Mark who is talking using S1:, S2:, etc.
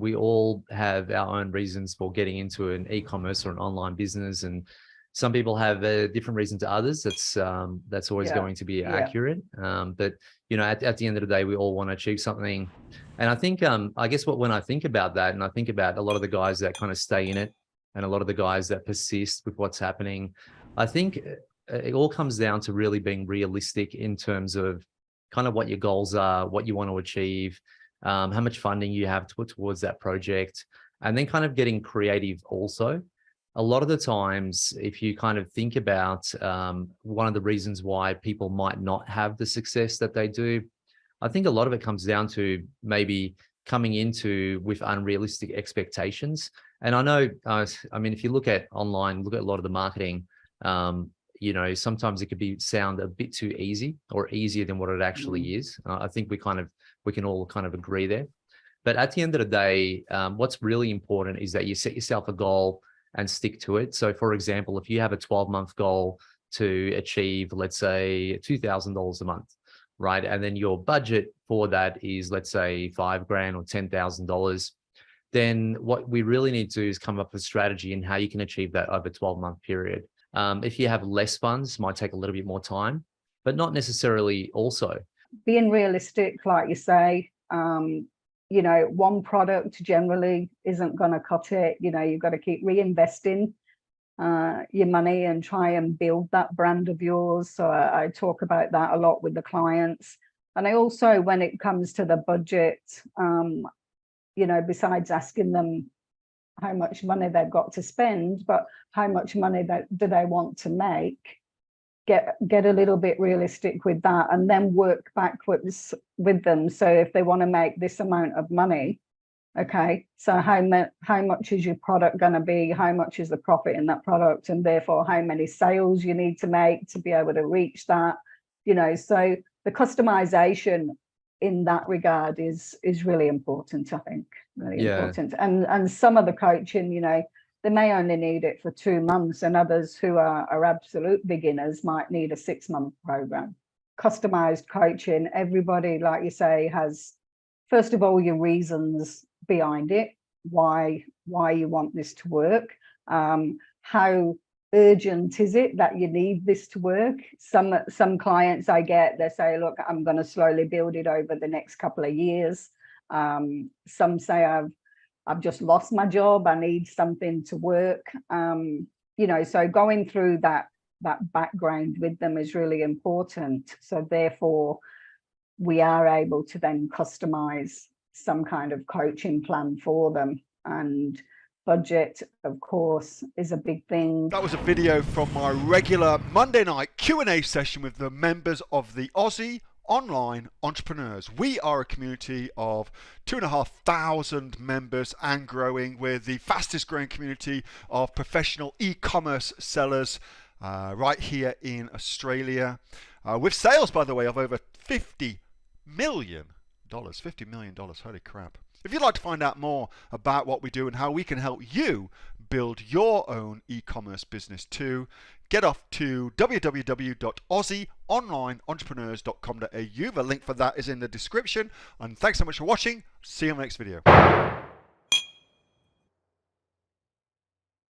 S1: we all have our own reasons for getting into an e-commerce or an online business, and some people have a different reason to others. That's always going to be accurate. But you know, at the end of the day, we all want to achieve something. And I think, I guess when I think about that, and I think about a lot of the guys that kind of stay in it, and a lot of the guys that persist with what's happening, I think it all comes down to really being realistic in terms of kind of what your goals are, what you want to achieve, how much funding you have to put towards that project, and then kind of getting creative also. A lot of the times, if you kind of think about one of the reasons why people might not have the success that they do, I think a lot of it comes down to maybe coming into with unrealistic expectations. And I know, I mean, if you look at online, look at a lot of the marketing, you know, sometimes it could sound a bit too easy, or easier than what it actually is. I think we can all kind of agree there. But at the end of the day, what's really important is that you set yourself a goal and stick to it. So for example, if you have a 12-month goal to achieve, let's say $2,000 a month, right? And then your budget for that is, let's say, $5,000 or $10,000. Then what we really need to do is come up with a strategy in how you can achieve that over a 12-month period. If you have less funds, it might take a little bit more time, but not necessarily also.
S2: Being realistic, like you say, you know, one product generally isn't going to cut it. You know, you've got to keep reinvesting your money and try and build that brand of yours. So I talk about that a lot with the clients. And I also, when it comes to the budget, you know, besides asking them how much money they've got to spend, but how much money do they want to make, get a little bit realistic with that, and then work backwards with them. So if they want to make this amount of money, okay, so how much is your product going to be? How much is the profit in that product? And therefore, how many sales you need to make to be able to reach that? You know, so the customization in that regard is really important, I think, really important. And some of the coaching, you know, they may only need it for 2 months, and others who are absolute beginners might need a 6-month program. Customized coaching, everybody, like you say, has, first of all, your reasons behind it, why you want this to work, how urgent is it that you need this to work. Some clients I get, they say, look, I'm going to slowly build it over the next couple of years. Some say I've just lost my job, I need something to work. You know, so going through that background with them is really important. So therefore, we are able to then customize some kind of coaching plan for them. And budget, of course, is a big thing.
S3: That was a video from my regular Monday night Q&A session with the members of the Aussie Online Entrepreneurs. We are a community of 2,500 members and growing. We're the fastest growing community of professional e-commerce sellers right here in Australia, with sales, by the way, of over $50 million. $50 million, holy crap. If you'd like to find out more about what we do and how we can help you build your own e-commerce business too, get off to www.aussieonlineentrepreneurs.com.au. The link for that is in the description. And thanks so much for watching. See you in the next video.